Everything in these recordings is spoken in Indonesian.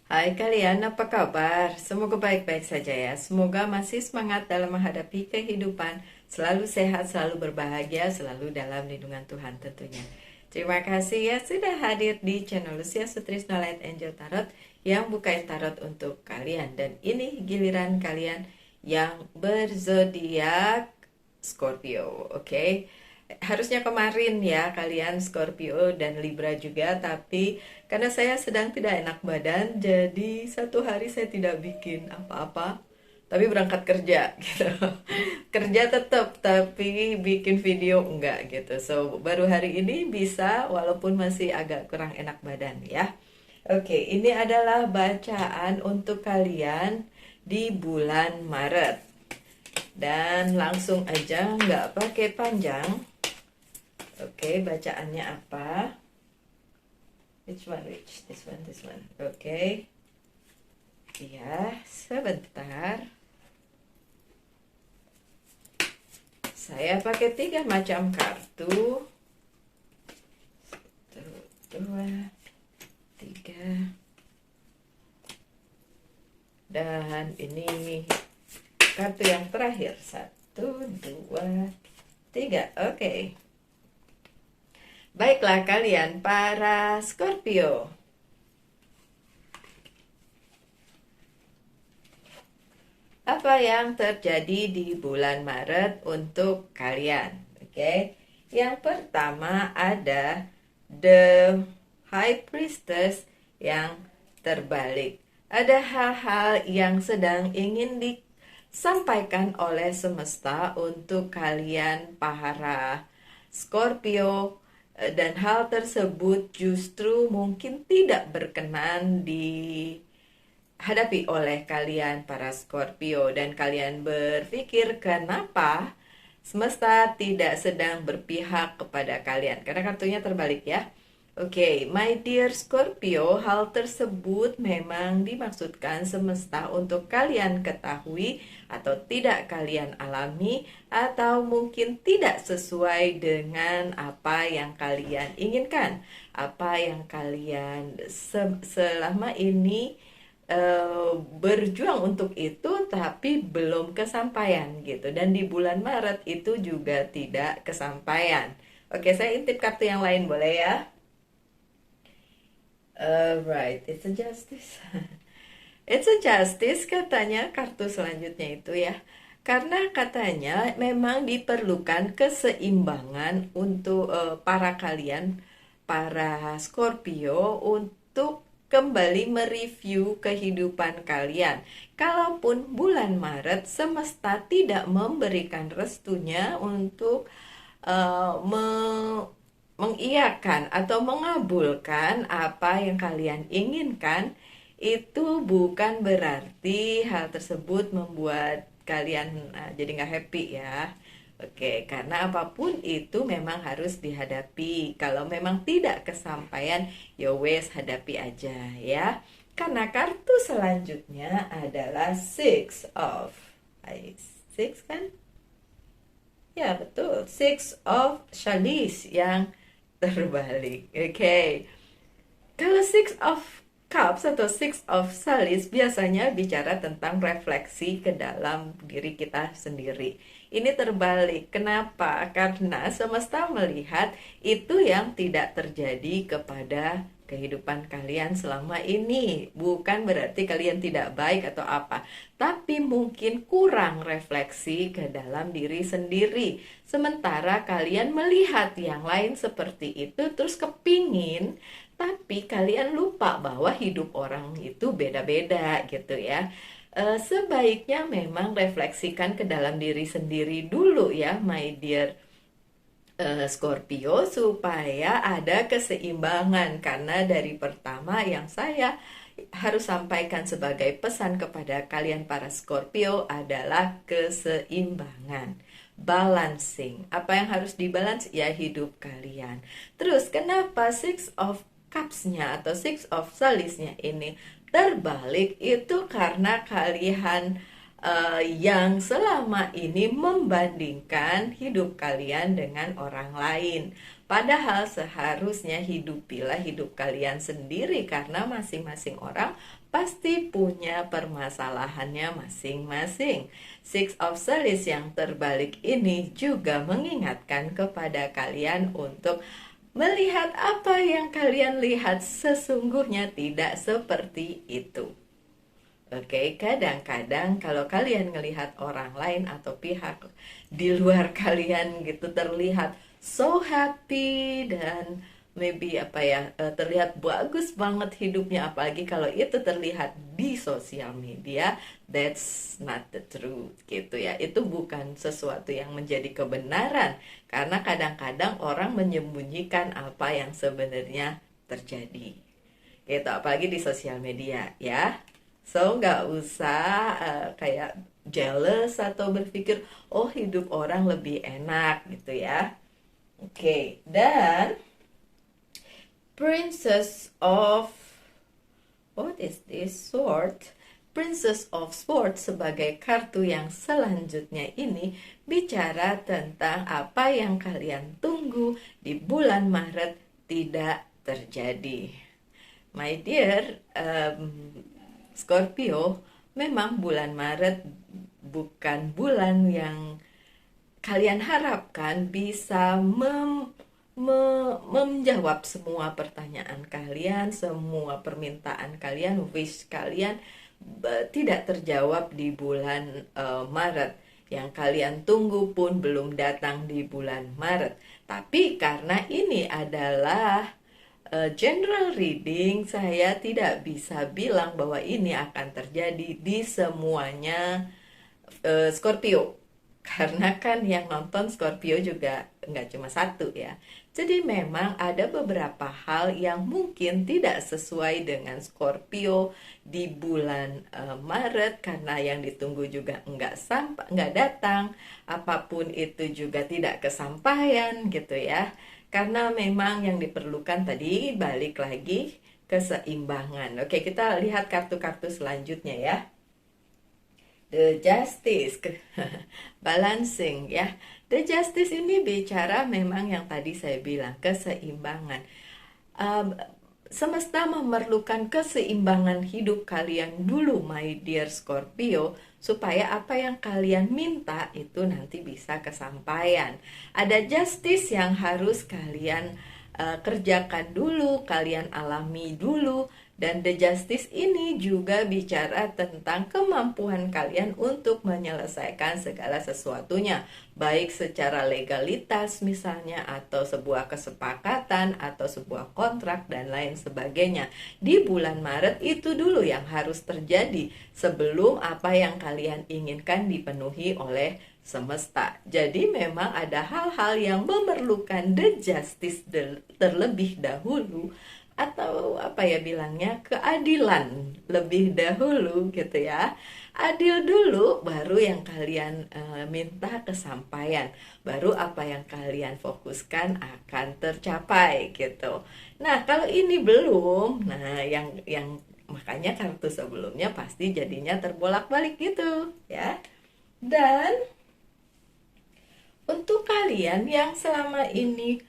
Hai kalian, apa kabar? Semoga baik-baik saja ya. Semoga masih semangat dalam menghadapi kehidupan, selalu sehat, selalu berbahagia, selalu dalam lindungan Tuhan tentunya. Terima kasih ya sudah hadir di channel Lucia Sutrisno Light Angel Tarot yang bukain tarot untuk kalian. Dan ini giliran kalian yang berzodiak Scorpio, oke? Harusnya kemarin ya kalian Scorpio dan Libra juga, tapi karena saya sedang tidak enak badan, jadi satu hari saya tidak bikin apa-apa, tapi berangkat kerja gitu. Kerja tetap, tapi bikin video enggak gitu. So baru hari ini bisa, walaupun masih agak kurang enak badan ya. Oke, ini adalah bacaan untuk kalian di bulan Maret. Dan langsung aja, nggak pakai panjang. Oke, bacaannya apa? Which one? This one. Oke. Ya, sebentar. Saya pakai 3 macam kartu. 1, 2, 3. Dan ini kartu yang terakhir. 1, 2, 3. Oke. Baiklah kalian para Scorpio. Apa yang terjadi di bulan Maret untuk kalian? Oke. Yang pertama ada The High Priestess yang terbalik. Ada hal-hal yang sedang ingin disampaikan oleh semesta untuk kalian para Scorpio. Dan hal tersebut justru mungkin tidak berkenan dihadapi oleh kalian para Scorpio. Dan kalian berpikir kenapa semesta tidak sedang berpihak kepada kalian. Karena kartunya terbalik ya. Oke, my dear Scorpio, hal tersebut memang dimaksudkan semesta untuk kalian ketahui atau tidak kalian alami, atau mungkin tidak sesuai dengan apa yang kalian inginkan, apa yang kalian selama ini berjuang untuk itu tapi belum kesampaian gitu. Dan di bulan Maret itu juga tidak kesampaian. Oke, saya intip kartu yang lain boleh ya? Right, it's a justice. It's a justice katanya kartu selanjutnya itu ya. Karena katanya memang diperlukan keseimbangan untuk para kalian, para Scorpio, untuk kembali mereview kehidupan kalian. Kalaupun bulan Maret semesta tidak memberikan restunya untuk mengiyakan atau mengabulkan apa yang kalian inginkan, itu bukan berarti hal tersebut membuat kalian jadi nggak happy ya. Oke, karena apapun itu memang harus dihadapi. Kalau memang tidak kesampaian, ya wes hadapi aja ya. Karena kartu selanjutnya adalah Six kan? Ya betul, Six of Chalice yang terbalik. Oke. Kalau Six of Cups atau Six of Chalice biasanya bicara tentang refleksi ke dalam diri kita sendiri. Ini terbalik. Kenapa? Karena semesta melihat itu yang tidak terjadi kepada kehidupan kalian selama ini. Bukan berarti kalian tidak baik atau apa, tapi mungkin kurang refleksi ke dalam diri sendiri. Sementara kalian melihat yang lain seperti itu, terus kepingin, tapi kalian lupa bahwa hidup orang itu beda-beda gitu ya. Sebaiknya memang refleksikan ke dalam diri sendiri dulu ya, my dear Scorpio, supaya ada keseimbangan. Karena dari pertama yang saya harus sampaikan sebagai pesan kepada kalian para Scorpio adalah keseimbangan, balancing. Apa yang harus dibalance? Ya hidup kalian. Terus kenapa Six of Cups-nya atau Six of Chalice-nya ini terbalik? Itu karena kalian yang selama ini membandingkan hidup kalian dengan orang lain. Padahal seharusnya hidupilah hidup kalian sendiri, karena masing-masing orang pasti punya permasalahannya masing-masing. Six of Swords yang terbalik ini juga mengingatkan kepada kalian untuk melihat apa yang kalian lihat sesungguhnya tidak seperti itu. Oke, kadang-kadang kalau kalian ngelihat orang lain atau pihak di luar kalian gitu terlihat so happy dan maybe terlihat bagus banget hidupnya, apalagi kalau itu terlihat di sosial media, that's not the truth gitu ya. Itu bukan sesuatu yang menjadi kebenaran karena kadang-kadang orang menyembunyikan apa yang sebenarnya terjadi. Gitu, apalagi di sosial media ya. So, nggak usah kayak jealous atau berpikir, oh hidup orang lebih enak gitu ya. Oke, dan Princess of, what is this, Sword? Princess of Swords sebagai kartu yang selanjutnya ini bicara tentang apa yang kalian tunggu di bulan Maret tidak terjadi. My dear, Scorpio, memang bulan Maret bukan bulan yang kalian harapkan bisa menjawab semua pertanyaan kalian, semua permintaan kalian, wish kalian tidak terjawab di bulan Maret. Yang kalian tunggu pun belum datang di bulan Maret. Tapi karena ini adalah general reading, saya tidak bisa bilang bahwa ini akan terjadi di semuanya Scorpio, karena kan yang nonton Scorpio juga nggak cuma satu ya. Jadi memang ada beberapa hal yang mungkin tidak sesuai dengan Scorpio di bulan Maret, karena yang ditunggu juga nggak datang, apapun itu juga tidak kesampaian gitu ya. Karena memang yang diperlukan tadi balik lagi keseimbangan. Oke, kita lihat kartu-kartu selanjutnya ya. The Justice, balancing ya. The Justice ini bicara memang yang tadi saya bilang, keseimbangan. Semesta memerlukan keseimbangan hidup kalian dulu, my dear Scorpio, supaya apa yang kalian minta itu nanti bisa kesampaian. Ada justice yang harus kalian kerjakan dulu, kalian alami dulu. Dan the justice ini juga bicara tentang kemampuan kalian untuk menyelesaikan segala sesuatunya, baik secara legalitas misalnya, atau sebuah kesepakatan, atau sebuah kontrak, dan lain sebagainya. Di bulan Maret itu dulu yang harus terjadi sebelum apa yang kalian inginkan dipenuhi oleh semesta. Jadi memang ada hal-hal yang memerlukan the justice terlebih dahulu, atau keadilan lebih dahulu gitu ya. Adil dulu, baru yang kalian minta kesampaian, baru apa yang kalian fokuskan akan tercapai gitu. Nah, kalau ini belum, nah yang makanya kartu sebelumnya pasti jadinya terbolak-balik gitu ya. Dan untuk kalian yang selama ini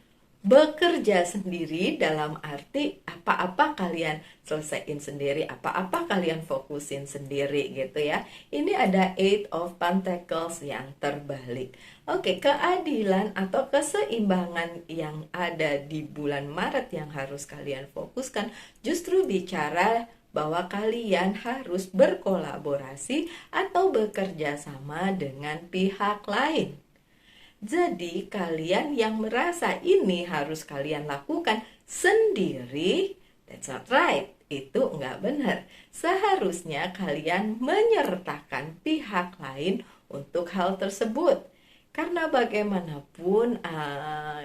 bekerja sendiri, dalam arti apa-apa kalian selesaiin sendiri, apa-apa kalian fokusin sendiri gitu ya. Ini ada Eight of Pentacles yang terbalik. Oke, keadilan atau keseimbangan yang ada di bulan Maret yang harus kalian fokuskan justru bicara bahwa kalian harus berkolaborasi atau bekerja sama dengan pihak lain. Jadi kalian yang merasa ini harus kalian lakukan sendiri, that's not right. Itu nggak benar. Seharusnya kalian menyertakan pihak lain untuk hal tersebut. Karena bagaimanapun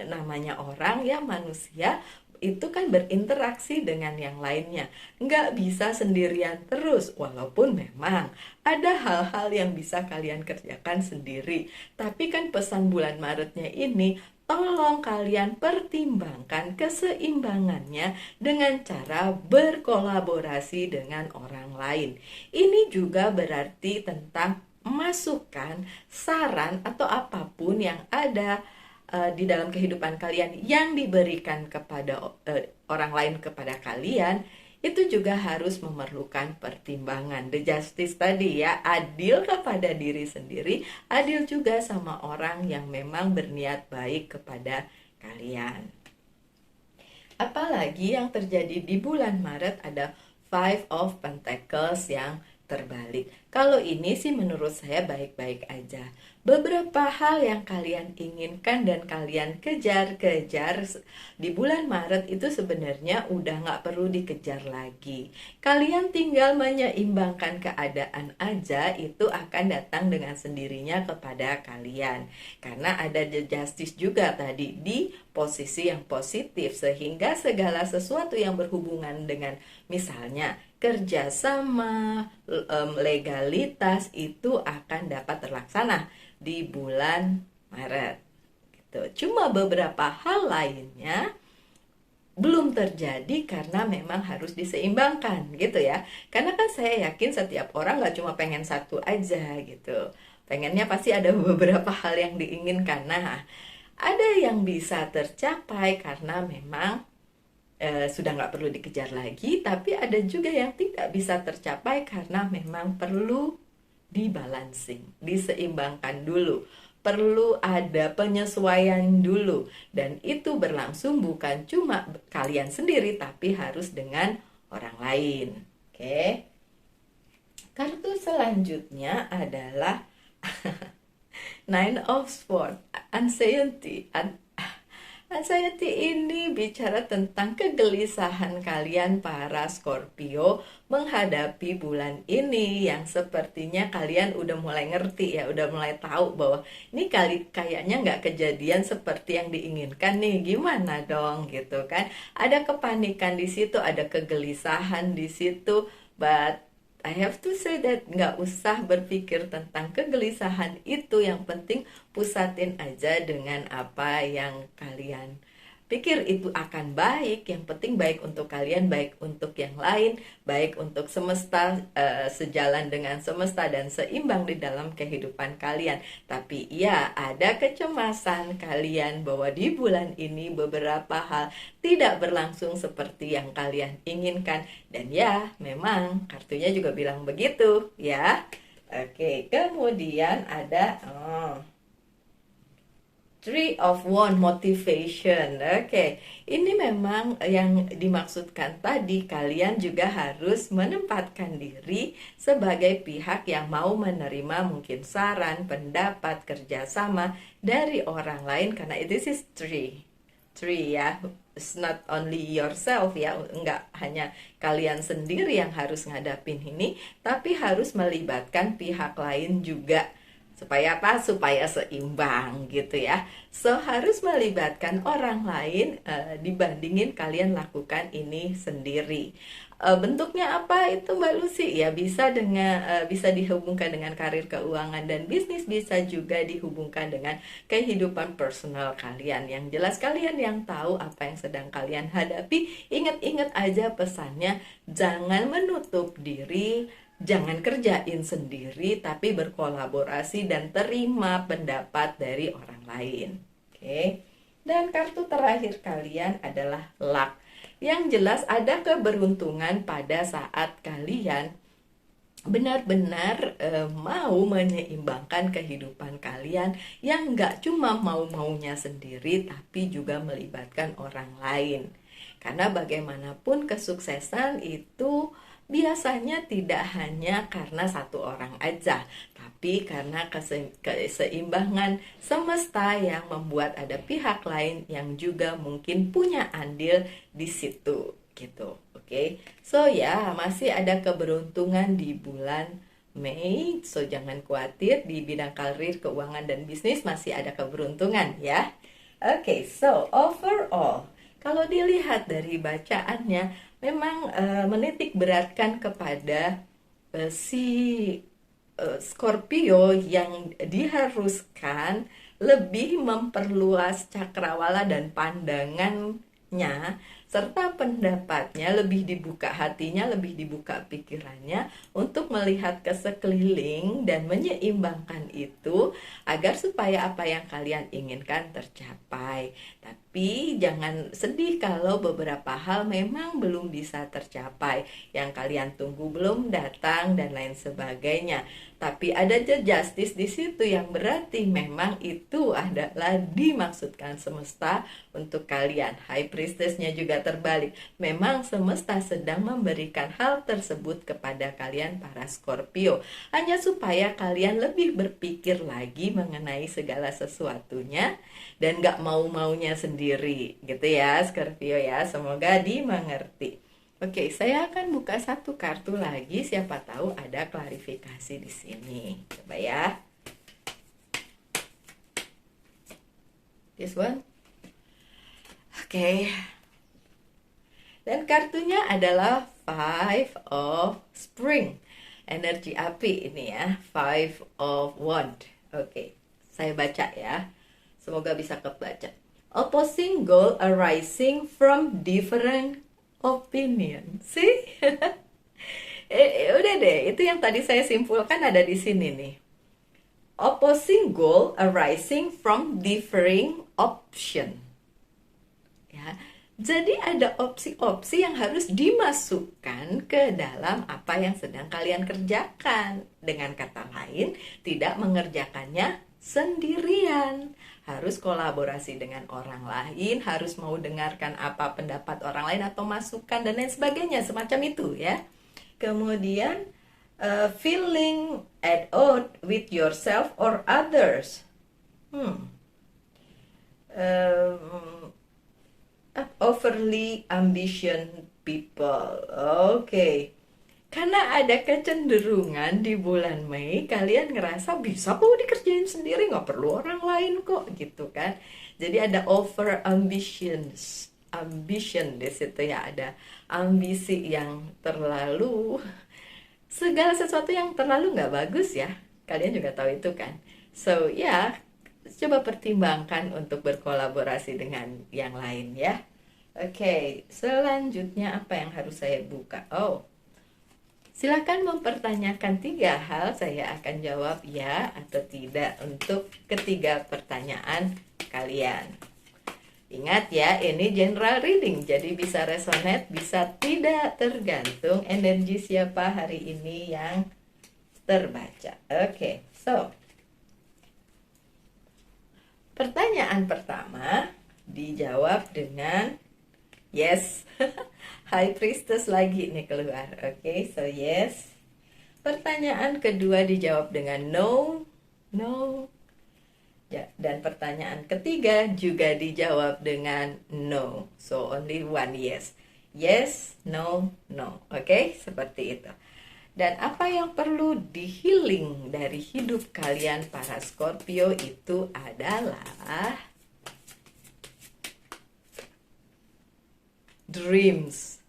namanya orang ya, manusia itu kan berinteraksi dengan yang lainnya. Nggak bisa sendirian terus, walaupun memang ada hal-hal yang bisa kalian kerjakan sendiri. Tapi kan pesan bulan Maretnya ini, tolong kalian pertimbangkan keseimbangannya dengan cara berkolaborasi dengan orang lain. Ini juga berarti tentang masukan, saran, atau apapun yang ada di dalam kehidupan kalian yang diberikan kepada orang lain kepada kalian, itu juga harus memerlukan pertimbangan. The justice tadi ya, adil kepada diri sendiri, adil juga sama orang yang memang berniat baik kepada kalian. Apalagi yang terjadi di bulan Maret ada Five of Pentacles yang terbalik. Kalau ini sih menurut saya baik-baik aja. Beberapa hal yang kalian inginkan dan kalian kejar-kejar di bulan Maret itu sebenarnya udah nggak perlu dikejar lagi. Kalian tinggal menyeimbangkan keadaan aja, itu akan datang dengan sendirinya kepada kalian. Karena ada the justice juga tadi di posisi yang positif, sehingga segala sesuatu yang berhubungan dengan misalnya kerjasama, legalitas itu akan dapat terlaksana di bulan Maret. Gitu. Cuma beberapa hal lainnya belum terjadi karena memang harus diseimbangkan gitu ya. Karena kan saya yakin setiap orang gak cuma pengen satu aja gitu. Pengennya pasti ada beberapa hal yang diinginkan. Nah, ada yang bisa tercapai karena memang sudah nggak perlu dikejar lagi, tapi ada juga yang tidak bisa tercapai karena memang perlu dibalancing, diseimbangkan dulu, perlu ada penyesuaian dulu, dan itu berlangsung bukan cuma kalian sendiri tapi harus dengan orang lain. Oke. Kartu selanjutnya adalah Nine of Swords, anxiety. Anxiety ini bicara tentang kegelisahan kalian para Scorpio menghadapi bulan ini, yang sepertinya kalian udah mulai ngerti ya, udah mulai tahu bahwa ini kayaknya nggak kejadian seperti yang diinginkan nih, gimana dong gitu kan. Ada kepanikan di situ, ada kegelisahan di situ, but I have to say that nggak usah berpikir tentang kegelisahan itu, yang penting pusatin aja dengan apa yang kalian pikir itu akan baik. Yang penting baik untuk kalian, baik untuk yang lain, baik untuk semesta, sejalan dengan semesta dan seimbang di dalam kehidupan kalian. Tapi ya, ada kecemasan kalian bahwa di bulan ini beberapa hal tidak berlangsung seperti yang kalian inginkan. Dan ya, memang kartunya juga bilang begitu ya. Oke, kemudian ada Three of Wands, motivation. Oke, ini memang yang dimaksudkan tadi, kalian juga harus menempatkan diri sebagai pihak yang mau menerima mungkin saran, pendapat, kerjasama dari orang lain, karena it is three ya. It's not only yourself ya, enggak hanya kalian sendiri yang harus ngadapin ini, tapi harus melibatkan pihak lain juga. Supaya apa? Supaya seimbang gitu ya. So harus melibatkan orang lain dibandingin kalian lakukan ini sendiri. Bentuknya apa itu Mbak Lucy? Ya bisa bisa dihubungkan dengan karir, keuangan, dan bisnis, bisa juga dihubungkan dengan kehidupan personal kalian. Yang jelas kalian yang tahu apa yang sedang kalian hadapi. Ingat-ingat aja pesannya, jangan menutup diri, jangan kerjain sendiri, tapi berkolaborasi dan terima pendapat dari orang lain. Oke. Dan kartu terakhir kalian adalah luck. Yang jelas ada keberuntungan pada saat kalian benar-benar mau menyeimbangkan kehidupan kalian, yang nggak cuma mau-maunya sendiri, tapi juga melibatkan orang lain. Karena bagaimanapun kesuksesan itu biasanya tidak hanya karena satu orang aja, tapi karena keseimbangan semesta yang membuat ada pihak lain yang juga mungkin punya andil di situ gitu. Oke. So ya, masih ada keberuntungan di bulan Mei. So jangan khawatir, di bidang karir, keuangan, dan bisnis masih ada keberuntungan ya. Oke, so overall kalau dilihat dari bacaannya, memang menitik beratkan kepada si Scorpio yang diharuskan lebih memperluas cakrawala dan pandangannya, serta pendapatnya, lebih dibuka hatinya, lebih dibuka pikirannya untuk melihat ke sekeliling dan menyeimbangkan itu agar supaya apa yang kalian inginkan tercapai. Tapi jangan sedih kalau beberapa hal memang belum bisa tercapai, yang kalian tunggu belum datang dan lain sebagainya. Tapi ada justice di situ yang berarti memang itu adalah dimaksudkan semesta untuk kalian. High priestessnya juga terbalik. Memang semesta sedang memberikan hal tersebut kepada kalian para Scorpio. Hanya supaya kalian lebih berpikir lagi mengenai segala sesuatunya dan gak mau-maunya sendiri. Gitu ya Scorpio ya. Semoga dimengerti. Oke, saya akan buka satu kartu lagi, siapa tahu ada klarifikasi di sini. Coba ya. This one. Oke. Dan kartunya adalah Five of Spring. Energi api ini ya, Five of Wand. Oke, saya baca ya. Semoga bisa kebaca. Opposing goal arising from different opinion, sih. Udah deh, itu yang tadi saya simpulkan ada di sini nih. Opposing goal arising from differing option. Ya, jadi ada opsi-opsi yang harus dimasukkan ke dalam apa yang sedang kalian kerjakan. Dengan kata lain, tidak mengerjakannya sendirian. Harus kolaborasi dengan orang lain, harus mau dengarkan apa pendapat orang lain atau masukan dan lain sebagainya, semacam itu ya. Kemudian feeling at odds with yourself or others. Overly ambition people. Oke. Karena ada kecenderungan di bulan Mei, kalian ngerasa bisa kok dikerjain sendiri, nggak perlu orang lain kok, gitu kan. Jadi ada over ambition di situ ya, ada ambisi yang terlalu, segala sesuatu yang terlalu nggak bagus ya. Kalian juga tahu itu kan. So ya, coba pertimbangkan untuk berkolaborasi dengan yang lain ya. Oke, selanjutnya apa yang harus saya buka? Silakan mempertanyakan 3 hal, saya akan jawab ya atau tidak untuk ketiga pertanyaan kalian. Ingat ya, ini general reading, jadi bisa resonate, bisa tidak, tergantung energi siapa hari ini yang terbaca. Oke, so pertanyaan pertama dijawab dengan yes. High priestess lagi nih keluar. Oke, so yes. Pertanyaan kedua dijawab dengan no. Ya, dan pertanyaan ketiga juga dijawab dengan no. So only one yes. Yes, no. Oke, seperti itu. Dan apa yang perlu di-healing dari hidup kalian para Scorpio itu adalah dreams.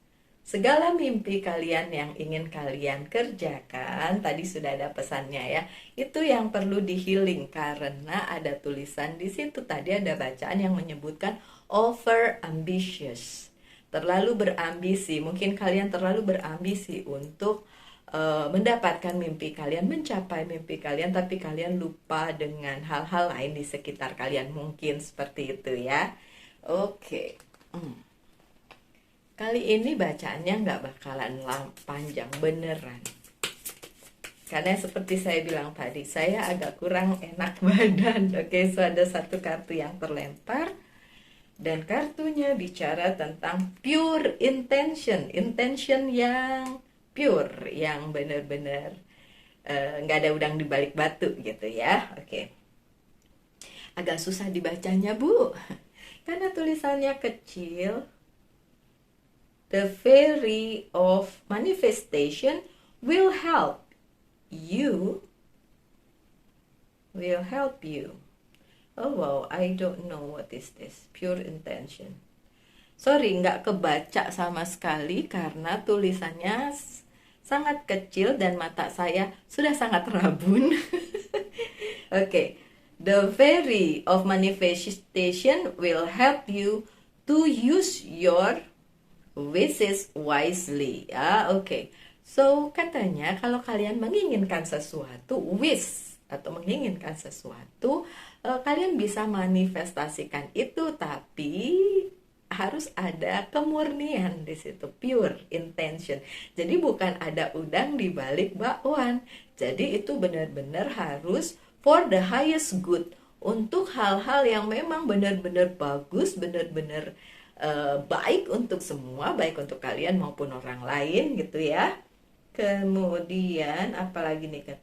Segala mimpi kalian yang ingin kalian kerjakan, tadi sudah ada pesannya ya, itu yang perlu di-healing karena ada tulisan di situ. Tadi ada bacaan yang menyebutkan over ambitious, terlalu berambisi. Mungkin kalian terlalu berambisi untuk mendapatkan mimpi kalian, mencapai mimpi kalian, tapi kalian lupa dengan hal-hal lain di sekitar kalian. Mungkin seperti itu ya. Oke. Kali ini bacaannya nggak bakalan panjang beneran. Karena seperti saya bilang tadi, saya agak kurang enak badan. Oke, so ada satu kartu yang terlempar. Dan kartunya bicara tentang pure intention. Intention yang pure, yang bener-bener nggak ada udang di balik batu gitu ya. Oke. Agak susah dibacanya, Bu. Karena tulisannya kecil. The fairy of manifestation will help you. Oh wow, I don't know what is this. Pure intention. Sorry, nggak kebaca sama sekali karena tulisannya sangat kecil dan mata saya sudah sangat rabun. Oke. The fairy of manifestation will help you to use your wishes wisely. Ya, oke. So, katanya kalau kalian menginginkan sesuatu, wish atau menginginkan sesuatu, kalian bisa manifestasikan itu, tapi harus ada kemurnian di situ, pure intention. Jadi bukan ada udang di balik bakwan. Jadi itu benar-benar harus for the highest good, untuk hal-hal yang memang benar-benar bagus, benar-benar baik untuk semua, baik untuk kalian maupun orang lain gitu ya. Kemudian apalagi nih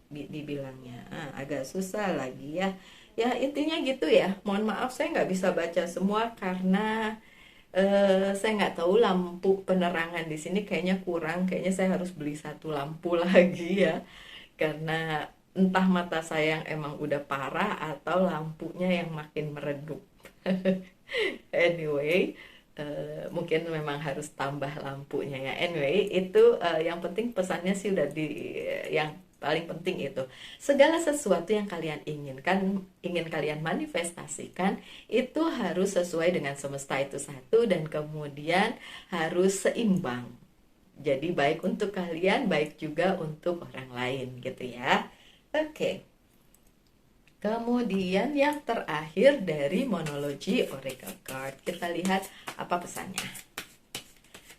dibilangnya, agak susah lagi ya. Ya intinya gitu ya. Mohon maaf saya nggak bisa baca semua karena saya nggak tahu lampu penerangan di sini kayaknya kurang. Kayaknya saya harus beli satu lampu lagi ya. Karena entah mata saya yang emang udah parah atau lampunya yang makin meredup. Anyway, mungkin memang harus tambah lampunya ya. Anyway, itu yang penting pesannya sih udah di yang paling penting itu segala sesuatu yang kalian inginkan, ingin kalian manifestasikan, itu harus sesuai dengan semesta itu satu, dan kemudian harus seimbang. Jadi baik untuk kalian, baik juga untuk orang lain gitu ya. Oke. Kemudian yang terakhir dari monologi Oracle Card, kita lihat apa pesannya.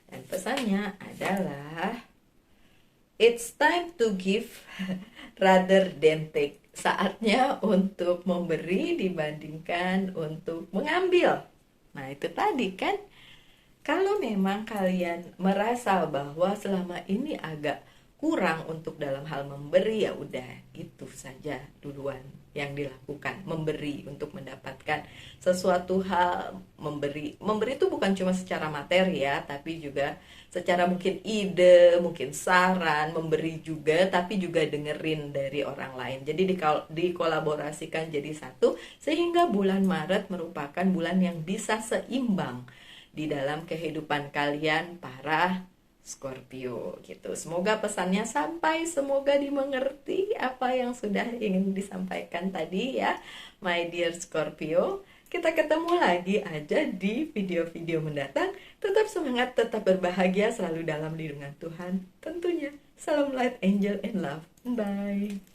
Dan pesannya adalah it's time to give rather than take. Saatnya untuk memberi dibandingkan untuk mengambil. Nah, itu tadi kan, kalau memang kalian merasa bahwa selama ini agak kurang untuk dalam hal memberi, ya udah itu saja duluan yang dilakukan, memberi untuk mendapatkan sesuatu hal. Memberi itu bukan cuma secara materi ya, tapi juga secara mungkin ide, mungkin saran, memberi juga, tapi juga dengerin dari orang lain. Jadi dikolaborasikan jadi satu, sehingga bulan Maret merupakan bulan yang bisa seimbang di dalam kehidupan kalian para Scorpio gitu. Semoga pesannya sampai, semoga dimengerti apa yang sudah ingin disampaikan tadi ya, my dear Scorpio. Kita ketemu lagi aja di video-video mendatang. Tetap semangat, tetap berbahagia, selalu dalam lindungan Tuhan tentunya. Salam light, angel, and love. Bye.